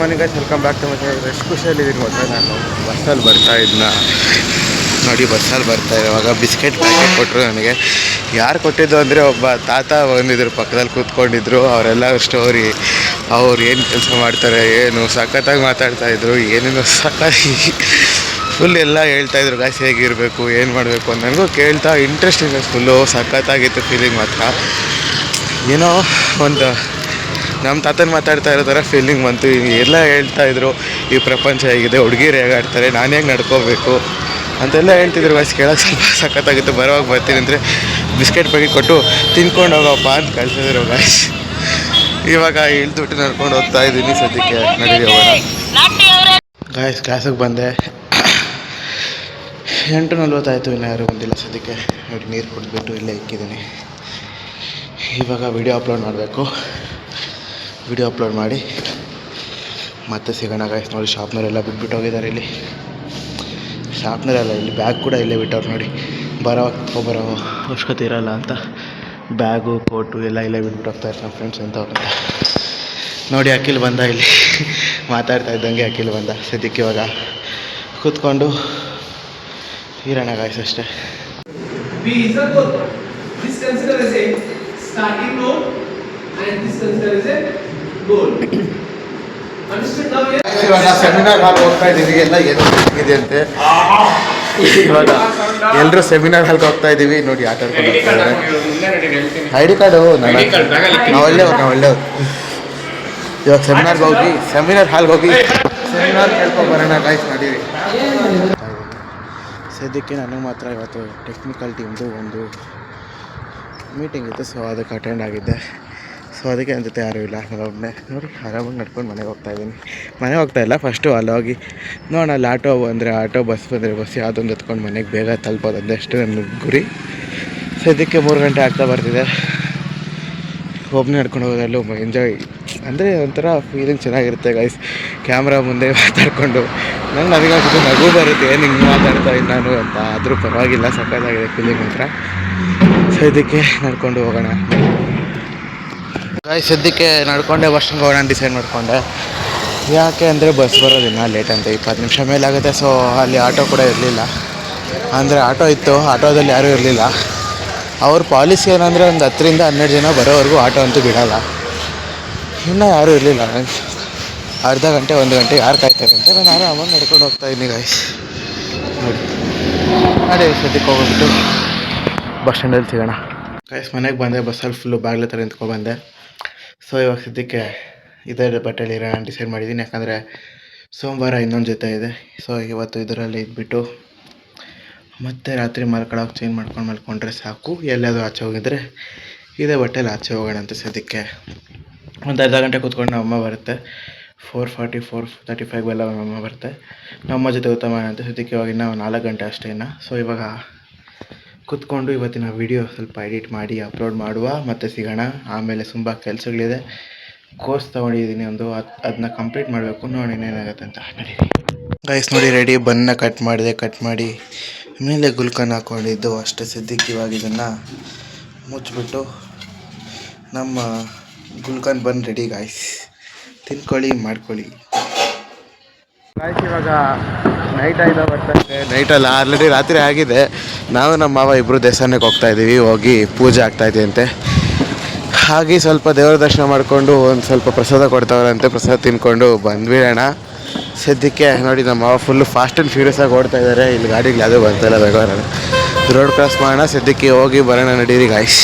Morning guys, welcome back to my channel. ಎಷ್ಟು ಖುಷಿಯಲ್ಲಿದ್ದೀನಿ ಗೊತ್ತಾ, ನಾನು ಬಸ್ಸಲ್ಲಿ ಬರ್ತಾ ಇದ್ನ ನೋಡಿ, ಬಸ್ಸಲ್ಲಿ ಬರ್ತಾ ಇರುವಾಗ ಬಿಸ್ಕೆಟ್ ಪ್ಯಾಕೆಟ್ ಕೊಟ್ಟರು ನನಗೆ. ಯಾರು ಕೊಟ್ಟಿದ್ದು ಅಂದರೆ ಒಬ್ಬ ತಾತ ಬಂದಿದ್ದರು, ಪಕ್ಕದಲ್ಲಿ ಕೂತ್ಕೊಂಡಿದ್ರು. ಅವರೆಲ್ಲ ಸ್ಟೋರಿ, ಅವ್ರು ಏನು ಕೆಲಸ ಮಾಡ್ತಾರೆ, ಏನು ಸಖತ್ತಾಗಿ ಮಾತಾಡ್ತಾಯಿದ್ರು, ಏನೇನು ಫುಲ್ ಎಲ್ಲ ಹೇಳ್ತಾಯಿದ್ರು ಗಾಯ್ಸ್, ಹೇಗಿರಬೇಕು, ಏನು ಮಾಡಬೇಕು ಅಂತ. ನನಗೂ ಕೇಳ್ತಾ ಇಂಟ್ರೆಸ್ಟಿಂಗ್ ಫುಲ್ಲು ಸಖತ್ತಾಗಿತ್ತು ಫೀಲಿಂಗ್ ಮಾತ್ರ. ಏನೋ ಒಂದು ನಮ್ಮ ತಾತನ ಮಾತಾಡ್ತಾ ಇರೋ ಥರ ಫೀಲಿಂಗ್ ಬಂತು. ಎಲ್ಲ ಹೇಳ್ತಾಯಿದ್ರು, ಈ ಪ್ರಪಂಚ ಹೇಗಿದೆ, ಹುಡುಗಿರು ಹೇಗಾಡ್ತಾರೆ, ನಾನು ಹೇಗೆ ನಡ್ಕೋಬೇಕು ಅಂತೆಲ್ಲ ಹೇಳ್ತಿದ್ರು ಗಾಯ್ಸ್. ಕೇಳೋಕ್ಕೆ ಸ್ವಲ್ಪ ಸಖತ್ತಾಗಿತ್ತು. ಬರೋವಾಗ ಬರ್ತೀನಿ ಅಂದರೆ ಬಿಸ್ಕೆಟ್ ಪ್ಯಾಕೆಟ್ ಕೊಟ್ಟು ತಿನ್ಕೊಂಡು ಹೋಗಪ್ಪ ಅಂತ ಕಳ್ಸಿದ್ರು ಗಾಯ್ಸ್. ಇವಾಗ ಇಳ್ದುಬಿಟ್ಟು ನಡ್ಕೊಂಡು ಹೋಗ್ತಾ ಇದ್ದೀನಿ. ಸದ್ಯಕ್ಕೆ ನಡೀರಿ ಹೋಗೋಣ ಗಾಯ್ಸ್. ಕ್ಲಾಸಿಗೆ ಬಂದೆ, 8:40 ಇನ್ನೂ ಯಾರೂ ಬಂದಿಲ್ಲ. ಸದ್ಯಕ್ಕೆ ನೋಡಿ, ನೀರು ಕುಡಿದ್ಬಿಟ್ಟು ಇಲ್ಲೇ ಇಕ್ಕಿದ್ದೀನಿ. ಇವಾಗ ವಿಡಿಯೋ ಅಪ್ಲೋಡ್ ಮಾಡಬೇಕು. ವಿಡಿಯೋ ಅಪ್ಲೋಡ್ ಮಾಡಿ ಮತ್ತೆ ಸಿಗೋಣ ಗಾಯ್ಸ್. ನೋಡಿ, ಶಾಪ್ನವರೆಲ್ಲ ಬಿಟ್ಬಿಟ್ಟು ಹೋಗಿದ್ದಾರೆ. ಇಲ್ಲಿ ಶಾಪ್ನರೆಲ್ಲ, ಇಲ್ಲಿ ಬ್ಯಾಗ್ ಕೂಡ ಇಲ್ಲೇ ಬಿಟ್ಟವ್ರು ನೋಡಿ. ಬರೋ ಅವಶ್ಯಕತೆ ಇರೋಲ್ಲ ಅಂತ ಬ್ಯಾಗು ಕೋಟು ಎಲ್ಲ ಇಲ್ಲೇ ಬಿಟ್ಬಿಟ್ಟು ಹೋಗ್ತಾರೆ ನಮ್ಮ ಫ್ರೆಂಡ್ಸ್ ಅಂತ ನೋಡಿ. ಅಖಿಲ್ ಬಂದ, ಇಲ್ಲಿ ಮಾತಾಡ್ತಾ ಇದ್ದಂಗೆ ಅಖಿಲ್ ಬಂದ. ಸದ್ಯಕ್ಕೆ ಇವಾಗ ಕೂತ್ಕೊಂಡು ಇರೋಣ ಗಾಯ್ಸ್ ಅಷ್ಟೇ. ಇವಾಗ ಸೆಮಿನಾರ್ ಹಾಲ್ ಹೋಗ್ತಾ ಇದ್ದೀವಿ. ಎಲ್ಲ ಏನು ಇದೆ ಅಂತೆ. ಇವಾಗ ಎಲ್ಲರೂ ಸೆಮಿನಾರ್ ಹಾಲ್ಗೆ ಹೋಗ್ತಾ ಇದ್ದೀವಿ. ನೋಡಿ, ಆಟ ಆಡ್ಕೊಂಡು ಐ ಡಿ ಕಾರ್ಡು ನಾವು ಒಳ್ಳೆಯವ್ರು. ಇವಾಗ ಸೆಮಿನಾರ್ ಹಾಲ್ಗೆ ಹೋಗಿ ಸೆಮಿನಾರ್ ಕೇಳ್ಕೊಂಡು ಬರೋಣ ಗಾಯ್ಸ್. ನಡೀರಿ. ಸದ್ಯಕ್ಕೆ ನನಗೆ ಮಾತ್ರ ಇವತ್ತು ಟೆಕ್ನಿಕಲ್ ಟೀಮ್ದು ಒಂದು ಮೀಟಿಂಗ್ ಇತ್ತು, ಸೊ ಅದಕ್ಕೆ ಅಟೆಂಡ್ ಆಗಿದ್ದೆ. ಸೊ ಅದಕ್ಕೆ ನನ್ನ ಜೊತೆ ಯಾರೂ ಇಲ್ಲ, ಒಬ್ಬನೇ ನೋಡಿ ಆರಾಮಾಗಿ ನಡ್ಕೊಂಡು ಮನೆಗೆ ಹೋಗ್ತಾಯಿಲ್ಲ. ಫಸ್ಟು ಅಲ್ಲಿ ಹೋಗಿ ನೋಡೋಣ, ಅಲ್ಲಿ ಆಟೋ ಬಂದರೆ ಆಟೋ, ಬಸ್ ಬಂದರೆ ಬಸ್, ಯಾವುದೊಂದು ಎತ್ಕೊಂಡು ಮನೆಗೆ ಬೇಗ ತಲುಪೋದು, ಅದಷ್ಟೇ ನನ್ನ ಗುರಿ. ಸದ್ಯಕ್ಕೆ 3 ಗಂಟೆ ಆಗ್ತಾ ಬರ್ತಿದೆ. ಒಬ್ಬನೇ ನಡ್ಕೊಂಡು ಹೋಗೋದಲ್ಲೂ ಎಂಜಾಯ್ ಅಂದರೆ ಒಂಥರ ಫೀಲಿಂಗ್ ಚೆನ್ನಾಗಿರುತ್ತೆ ಗೈಸ್. ಕ್ಯಾಮ್ರಾ ಮುಂದೆ ಮಾತಾಡಿಕೊಂಡು ನನಗನ್ಸುತ್ತೆ ನಗು ಬರುತ್ತೆ, ಏನು ಹಿಂಗೆ ಮಾತಾಡ್ತಾ ಇಲ್ಲ ನಾನು ಅಂತ. ಆದರೂ ಪರವಾಗಿಲ್ಲ, ಸಕ್ಕತ್ತಾಗಿದೆ ಫೀಲಿಂಗ್ ಮಾತ್ರ. ಸದ್ಯಕ್ಕೆ ನಡ್ಕೊಂಡು ಹೋಗೋಣ ಗಾಯ್ಸ್. ಸದ್ಯಕ್ಕೆ ನಡ್ಕೊಂಡೆ ಬಸ್ ಸ್ಟ್ಯಾಂಡ್ಗೆ ಹೋಗೋಣ ಡಿಸೈಡ್ ಮಾಡಿಕೊಂಡೆ. ಯಾಕೆ ಅಂದರೆ ಬಸ್ ಬರೋದಿನ್ನ ಲೇಟ್ ಅಂತ, 20 ನಿಮಿಷ ಮೇಲಾಗುತ್ತೆ. ಸೊ ಅಲ್ಲಿ ಆಟೋ ಕೂಡ ಇರಲಿಲ್ಲ, ಅಂದರೆ ಆಟೋ ಇತ್ತು, ಆಟೋದಲ್ಲಿ ಯಾರೂ ಇರಲಿಲ್ಲ. ಅವ್ರ ಪಾಲಿಸಿ ಏನಂದರೆ ಒಂದು 10ರಿಂದ 12 ಜನ ಬರೋವರೆಗೂ ಆಟೋ ಅಂತೂ ಬಿಡೋಲ್ಲ. ಇನ್ನೂ ಯಾರೂ ಇರಲಿಲ್ಲ. ಅರ್ಧ ಗಂಟೆ 1 ಗಂಟೆ ಯಾರು ಕಾಯ್ತಾರೆ ಅಂತ ನಾನು ಆರಾಮಾಗಿ ನಡ್ಕೊಂಡು ಹೋಗ್ತಾಯಿದ್ದೀನಿ ಗಾಯ್ಸ್. ನೋಡಿ ಅದೇ ಸದ್ಯಕ್ಕೆ ಹೋಗ್ಬಿಟ್ಟು ಬಸ್ ಸ್ಟ್ಯಾಂಡಲ್ಲಿ ಸಿಗೋಣ ಗಾಯ್ಸ್. ಮನೆಗೆ ಬಂದೆ, ಬಸ್ಸಲ್ಲಿ ಫುಲ್ಲು ಬಾಗಿಲ ಥರ ನಿಂತ್ಕೊಬಂದೆ. ಸೊ ಇವಾಗ ಸದ್ಯಕ್ಕೆ ಇದೇ ಬಟ್ಟೆಯಲ್ಲಿ ಇರೋಣ ಡಿಸೈಡ್ ಮಾಡಿದ್ದೀನಿ. ಯಾಕಂದರೆ ಸೋಮವಾರ ಇನ್ನೊಂದು ಜೊತೆ ಇದೆ. ಸೊ ಇವತ್ತು ಇದರಲ್ಲಿ ಇದ್ಬಿಟ್ಟು ಮತ್ತೆ ರಾತ್ರಿ ಮಲ್ಕೊಳ್ಳೋಕೆ ಚೇಂಜ್ ಮಲ್ಕೊಂಡ್ರೆ ಸಾಕು. ಎಲ್ಲಾದರೂ ಆಚೆ ಹೋಗಿದ್ರೆ ಇದೇ ಬಟ್ಟೆಯಲ್ಲಿ ಆಚೆ ಹೋಗೋಣ ಅಂತ. ಸದ್ಯಕ್ಕೆ ಒಂದು ಅರ್ಧ ಗಂಟೆ ಕೂತ್ಕೊಂಡು ನಮ್ಮ ಅಮ್ಮ ಬರುತ್ತೆ. 4:40 4:35 ಎಲ್ಲ ನಮ್ಮ ಅಮ್ಮ ಬರುತ್ತೆ. ನಮ್ಮ ಜೊತೆ ಊಟ ಮಾಡೋಣ ಅಂತ. ಸದ್ಯಕ್ಕೆ ಇವಾಗ ಇನ್ನೂ 4 ಗಂಟೆ ಅಷ್ಟೇ ಇನ್ನು. ಸೊ ಇವಾಗ ಕೂತ್ಕೊಂಡು ಇವತ್ತಿನ ವಿಡಿಯೋ ಸ್ವಲ್ಪ ಎಡಿಟ್ ಮಾಡಿ ಅಪ್ಲೋಡ್ ಮಾಡುವ, ಮತ್ತು ಸಿಗೋಣ. ಆಮೇಲೆ ತುಂಬ ಕೆಲಸಗಳಿದೆ. ಕೋರ್ಸ್ ತೊಗೊಂಡಿದ್ದೀನಿ ಒಂದು, ಅದನ್ನ ಕಂಪ್ಲೀಟ್ ಮಾಡಬೇಕು. ನೋಡಿ ಏನಾಗುತ್ತೆ ಅಂತ. ನಡೀರಿ ಗೈಸ್. ನೋಡಿ ರೆಡಿ, ಬನ್ನ ಕಟ್ ಮಾಡಿ ಮೇಲೆ ಗುಲ್ಕನ್ ಹಾಕ್ಕೊಂಡಿದ್ದು ಅಷ್ಟೇ. ಸದ್ಯಕ್ಕೆ ಇವಾಗ ಇದನ್ನು ಮುಚ್ಚಿಬಿಟ್ಟು ನಮ್ಮ ಗುಲ್ಕನ್ ಬನ್ ರೆಡಿ ಗಾಯ್ಸ್. ತಿನ್ಕೊಳ್ಳಿ, ಮಾಡ್ಕೊಳ್ಳಿ ಗಾಯ್ಸ್. ಇವಾಗ ನೈಟ್ ಆಯ್ತಾ ಬರ್ತಂತೆ. ನೈಟಲ್ಲ, ಆಲ್ರೆಡಿ ರಾತ್ರಿ ಆಗಿದೆ. ನಾವು ನಮ್ಮ ಮಾವ ಇಬ್ಬರು ದೇವಸ್ಥಾನಕ್ಕೆ ಹೋಗ್ತಾಯಿದ್ದೀವಿ. ಹೋಗಿ ಪೂಜೆ ಆಗ್ತಾಯಿದೆ ಅಂತೆ. ಹಾಗೆ ಸ್ವಲ್ಪ ದೇವರ ದರ್ಶನ ಮಾಡಿಕೊಂಡು ಒಂದು ಸ್ವಲ್ಪ ಪ್ರಸಾದ ಕೊಡ್ತಾವ್ರಂತೆ. ಪ್ರಸಾದ ತಿನ್ಕೊಂಡು ಬಂದ್ಬಿಡೋಣ. ಸದ್ಯಕ್ಕೆ ನೋಡಿ, ನಮ್ಮ ಮಾವ ಫುಲ್ಲು ಫಾಸ್ಟ್ ಆ್ಯಂಡ್ ಫ್ಯೂರಿಯಸ್ ಆಗಿ ಓಡ್ತಾ ಇದ್ದಾರೆ. ಇಲ್ಲಿ ಗಾಡಿಗಳು ಯಾವುದೂ ಬರ್ತಾಯಿಲ್ಲ, ಬೇಗ ರೋಡ್ ಕ್ರಾಸ್ ಮಾಡೋಣ. ಸದ್ಯಕ್ಕೆ ಹೋಗಿ ಬರೋಣ, ನಡೀರಿ ಗಾಯ್ಸ್.